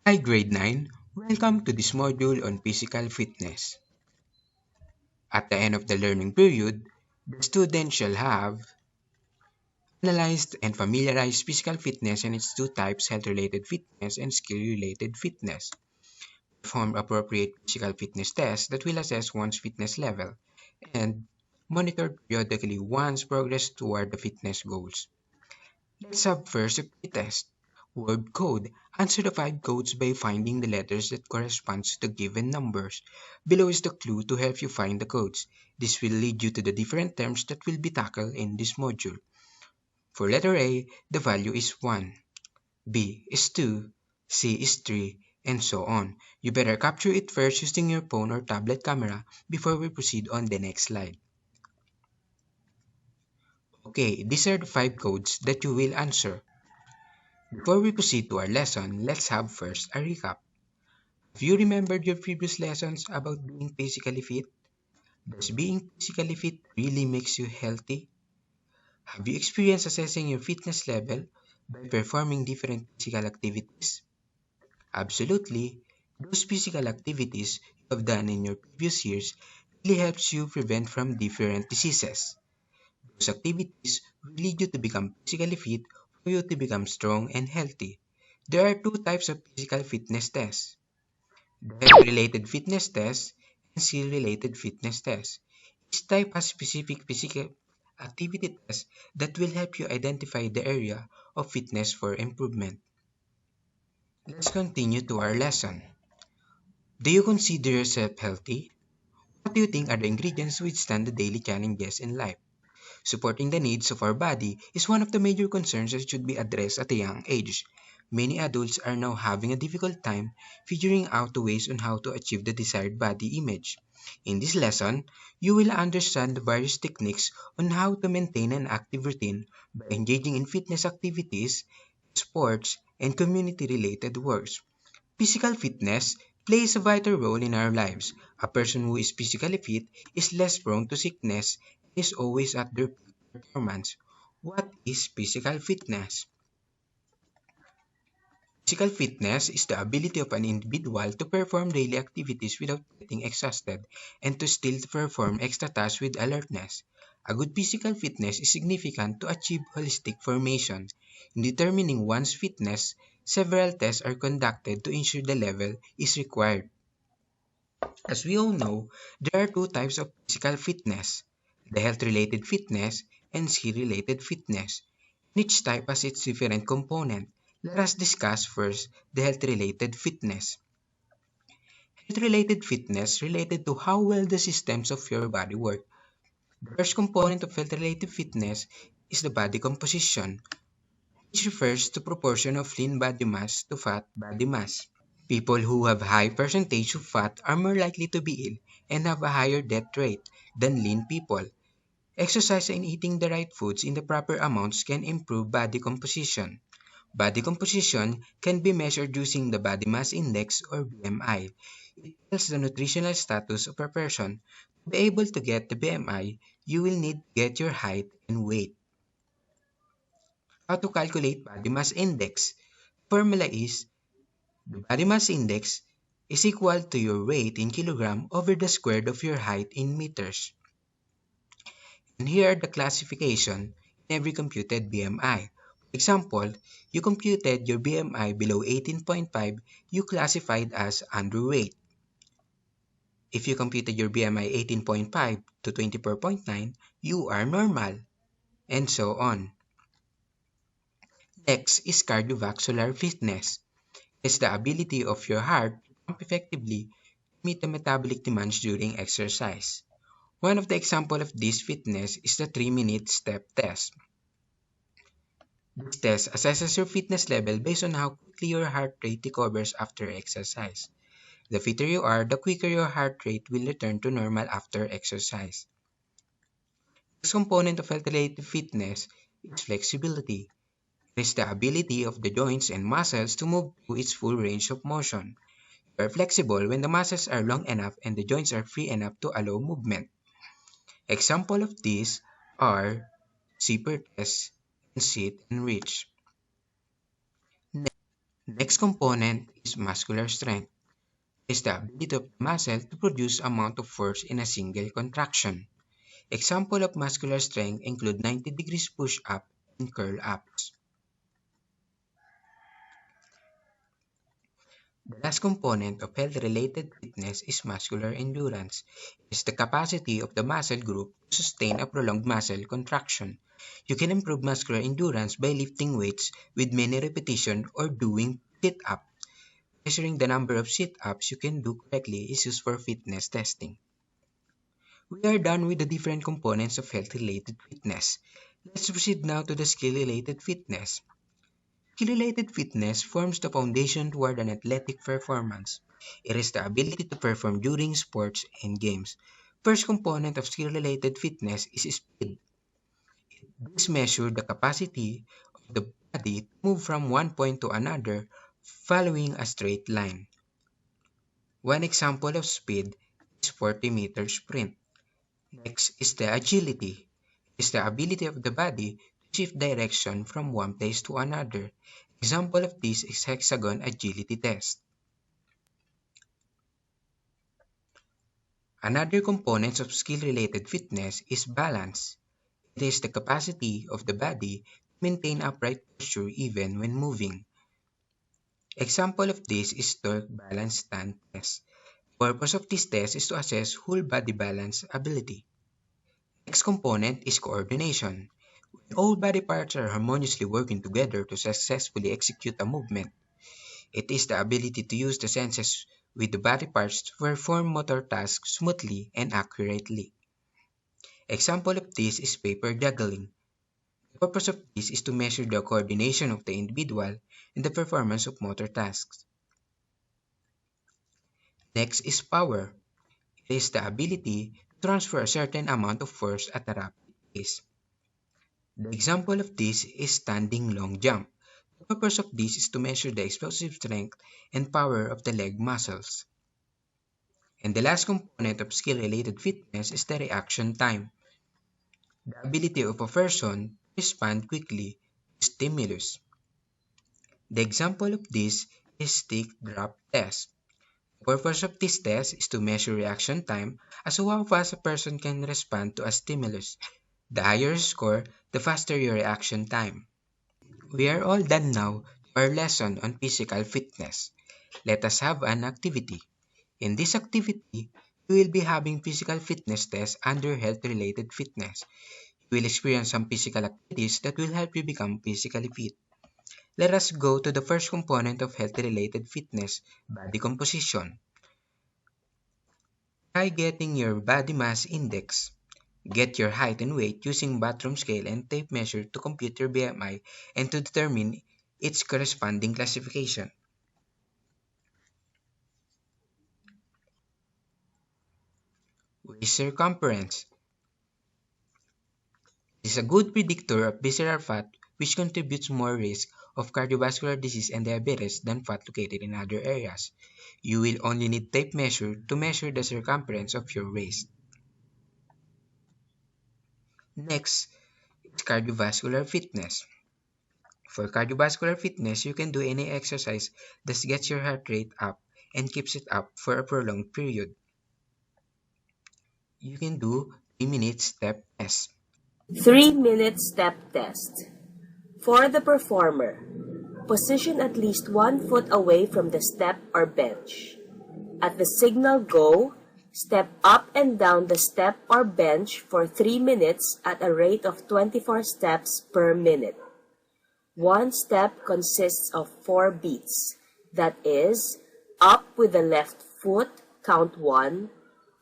Hi Grade 9, welcome to this module on physical fitness. At the end of the learning period, the student shall have analyzed and familiarized physical fitness and its two types, health-related fitness and skill-related fitness. Perform appropriate physical fitness tests that will assess one's fitness level and monitor periodically one's progress toward the fitness goals. Let's have first a pre-test. Word code. Answer the 5 codes by finding the letters that corresponds to the given numbers. Below is the clue to help you find the codes. This will lead you to the different terms that will be tackled in this module. For letter A, the value is 1, B is 2, C is 3, and so on. You better capture it first using your phone or tablet camera before we proceed on the next slide. Okay, these are the 5 codes that you will answer. Before we proceed to our lesson, let's have first a recap. Have you remembered your previous lessons about being physically fit? Does being physically fit really makes you healthy? Have you experienced assessing your fitness level by performing different physical activities? Absolutely. Those physical activities you have done in your previous years really helps you prevent from different diseases. Those activities will lead you to become physically fit for you to become strong and healthy. There are two types of physical fitness tests: the health-related fitness test and skill-related fitness test. Each type has specific physical activity tests that will help you identify the area of fitness for improvement. Let's continue to our lesson. Do you consider yourself healthy? What do you think are the ingredients to withstand the daily challenges in life? Supporting the needs of our body is one of the major concerns that should be addressed at a young age. Many adults are now having a difficult time figuring out the ways on how to achieve the desired body image. In this lesson, you will understand the various techniques on how to maintain an active routine by engaging in fitness activities, sports, and community-related works. Physical fitness plays a vital role in our lives. A person who is physically fit is less prone to sickness and is always at their peak performance. What is physical fitness? Physical fitness is the ability of an individual to perform daily activities without getting exhausted and to still perform extra tasks with alertness. A good physical fitness is significant to achieve holistic formation. In determining one's fitness, several tests are conducted to ensure the level is required. As we all know, there are two types of physical fitness: the health-related fitness and skill-related fitness. Each type has its different component. Let us discuss first the health-related fitness. Health-related fitness related to how well the systems of your body work. The first component of health-related fitness is the body composition, which refers to proportion of lean body mass to fat body mass. People who have high percentage of fat are more likely to be ill and have a higher death rate than lean people. Exercise and eating the right foods in the proper amounts can improve body composition. Body composition can be measured using the body mass index or BMI. It tells the nutritional status of a person. To be able to get the BMI, you will need to get your height and weight. How to calculate body mass index? Formula is the body mass index is equal to your weight in kilogram over the square root of your height in meters. And here are the classification in every computed BMI. For example, you computed your BMI below 18.5, you classified as underweight. If you computed your BMI 18.5 to 24.9, you are normal, and so on. Next is cardiovascular fitness. It's the ability of your heart to pump effectively to meet the metabolic demands during exercise. One of the examples of this fitness is the 3-minute step test. This test assesses your fitness level based on how quickly your heart rate recovers after exercise. The fitter you are, the quicker your heart rate will return to normal after exercise. This component of health-related fitness is flexibility. It is the ability of the joints and muscles to move to its full range of motion. You are flexible when the muscles are long enough and the joints are free enough to allow movement. Examples of these are zipper test and sit and reach. Next component is muscular strength. It is the ability of the muscle to produce amount of force in a single contraction. Example of muscular strength include 90 degrees push-up and curl-ups. The last component of health-related fitness is muscular endurance. It is the capacity of the muscle group to sustain a prolonged muscle contraction. You can improve muscular endurance by lifting weights with many repetitions or doing sit-ups. Measuring the number of sit-ups you can do correctly is used for fitness testing. We are done with the different components of health-related fitness. Let's proceed now to the skill-related fitness. Skill-related fitness forms the foundation toward an athletic performance. It is the ability to perform during sports and games. First component of skill-related fitness is speed. This measures the capacity of the body to move from one point to another following a straight line. One example of speed is 40-meter sprint. Next is the agility. It is the ability of the body to shift direction from one place to another. Example of this is hexagon agility test. Another component of skill-related fitness is balance. It is the capacity of the body to maintain upright posture even when moving. Example of this is torque balance stand test. The purpose of this test is to assess whole body balance ability. Next component is coordination. When all body parts are harmoniously working together to successfully execute a movement, it is the ability to use the senses with the body parts to perform motor tasks smoothly and accurately. Example of this is paper juggling. The purpose of this is to measure the coordination of the individual in the performance of motor tasks. Next is power. It is the ability to transfer a certain amount of force at a rapid pace. The example of this is standing long jump. The purpose of this is to measure the explosive strength and power of the leg muscles. And the last component of skill-related fitness is the reaction time. The ability of a person to respond quickly to stimulus. The example of this is stick drop test. The purpose of this test is to measure reaction time as to how fast a person can respond to a stimulus. The higher your score, the faster your reaction time. We are all done now to our lesson on physical fitness. Let us have an activity. In this activity, we will be having physical fitness tests under health-related fitness. You will experience some physical activities that will help you become physically fit. Let us go to the first component of health-related fitness, body composition. Try getting your body mass index. Get your height and weight using bathroom scale and tape measure to compute your BMI and to determine its corresponding classification. Waist circumference is a good predictor of visceral fat which contributes more risk of cardiovascular disease and diabetes than fat located in other areas. You will only need tape measure to measure the circumference of your waist. Next is cardiovascular fitness. For cardiovascular fitness, you can do any exercise that gets your heart rate up and keeps it up for a prolonged period. You can do 3-minute step test. 3-minute step test. For the performer, position at least 1 foot away from the step or bench. At the signal go, step up and down the step or bench for 3 minutes at a rate of 24 steps per minute. One step consists of 4 beats, that is, up with the left foot, count 1,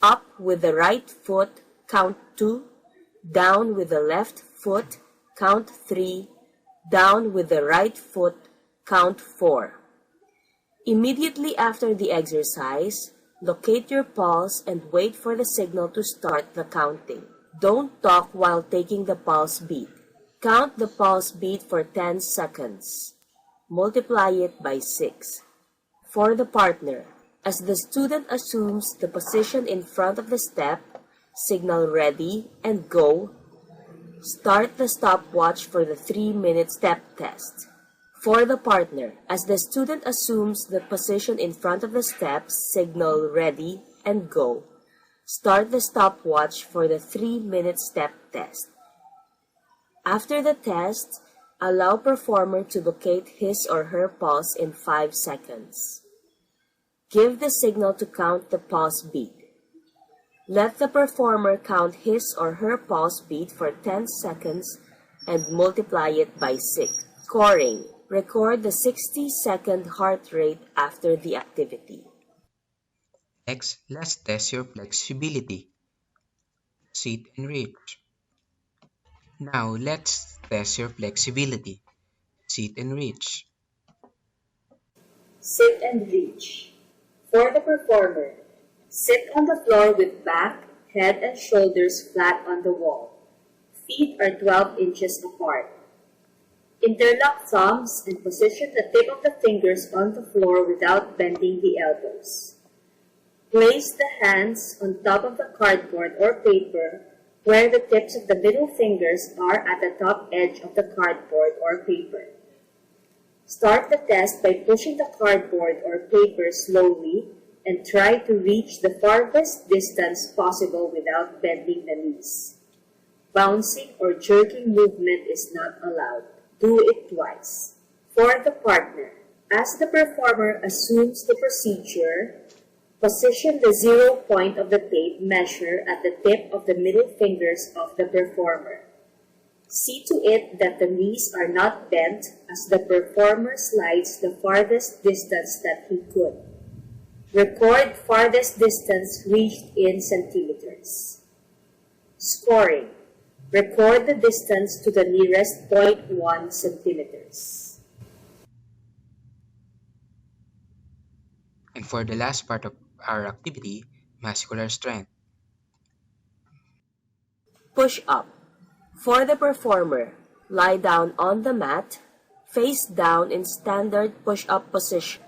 up with the right foot, count 2, down with the left foot, count 3, down with the right foot, count 4. Immediately after the exercise, locate your pulse and wait for the signal to start the counting. Don't talk while taking the pulse beat. Count the pulse beat for 10 seconds. Multiply it by 6. For the partner, as the student assumes the position in front of the step, signal ready and go. Start the stopwatch for the 3-minute step test. For the partner, as the student assumes the position in front of the steps, signal ready and go. Start the stopwatch for the 3-minute step test. After the test, allow performer to locate his or her pulse in 5 seconds. Give the signal to count the pulse beat. Let the performer count his or her pulse beat for 10 seconds and multiply it by 6. Scoring. Record the 60-second heart rate after the activity. Next, let's test your flexibility. Sit and reach. Now, let's test your flexibility. Sit and reach. Sit and reach. For the performer, sit on the floor with back, head, and shoulders flat on the wall. Feet are 12 inches apart. Interlock thumbs and position the tip of the fingers on the floor without bending the elbows. Place the hands on top of the cardboard or paper where the tips of the middle fingers are at the top edge of the cardboard or paper. Start the test by pushing the cardboard or paper slowly and try to reach the farthest distance possible without bending the knees. Bouncing or jerking movement is not allowed. Do it twice. For the partner, as the performer assumes the procedure, position the 0 point of the tape measure at the tip of the middle fingers of the performer. See to it that the knees are not bent as the performer slides the farthest distance that he could. Record farthest distance reached in centimeters. Scoring. Record the distance to the nearest 0.1 centimeters. And for the last part of our activity, muscular strength. Push up. For the performer, lie down on the mat, face down in standard push-up position.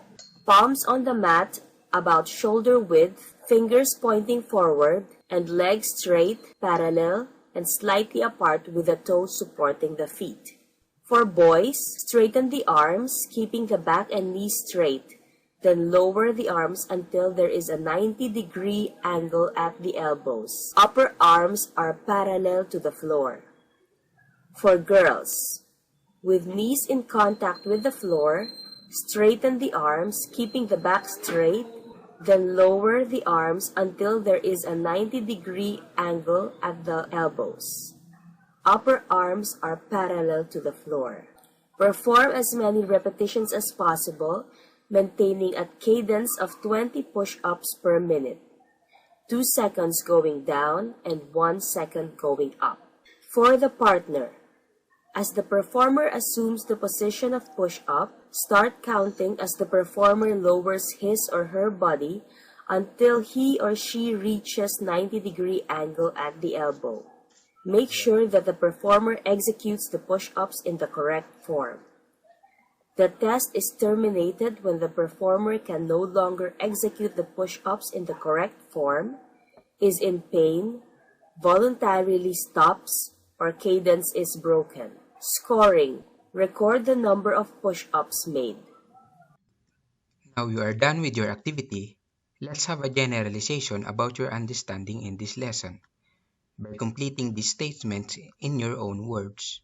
Palms on the mat about shoulder width, fingers pointing forward, and legs straight, parallel, and slightly apart with the toes supporting the feet. For boys, straighten the arms, keeping the back and knees straight. Then lower the arms until there is a 90-degree angle at the elbows. Upper arms are parallel to the floor. For girls, with knees in contact with the floor, straighten the arms, keeping the back straight, then lower the arms until there is a 90-degree angle at the elbows. Upper arms are parallel to the floor. Perform as many repetitions as possible, maintaining a cadence of 20 push-ups per minute, 2 seconds going down and 1 second going up. For the partner, as the performer assumes the position of push-up, start counting as the performer lowers his or her body until he or she reaches 90-degree angle at the elbow. Make sure that the performer executes the push-ups in the correct form. The test is terminated when the performer can no longer execute the push-ups in the correct form, is in pain, voluntarily stops, or cadence is broken. Scoring. Record the number of push-ups made. Now you are done with your activity. Let's have a generalization about your understanding in this lesson by completing these statements in your own words.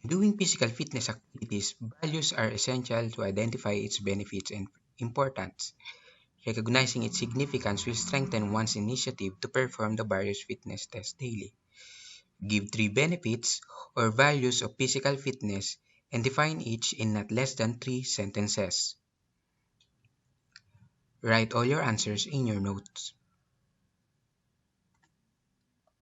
In doing physical fitness activities, values are essential to identify its benefits and importance. Recognizing its significance will strengthen one's initiative to perform the various fitness tests daily. Give 3 benefits or values of physical fitness and define each in not less than 3 sentences. Write all your answers in your notes.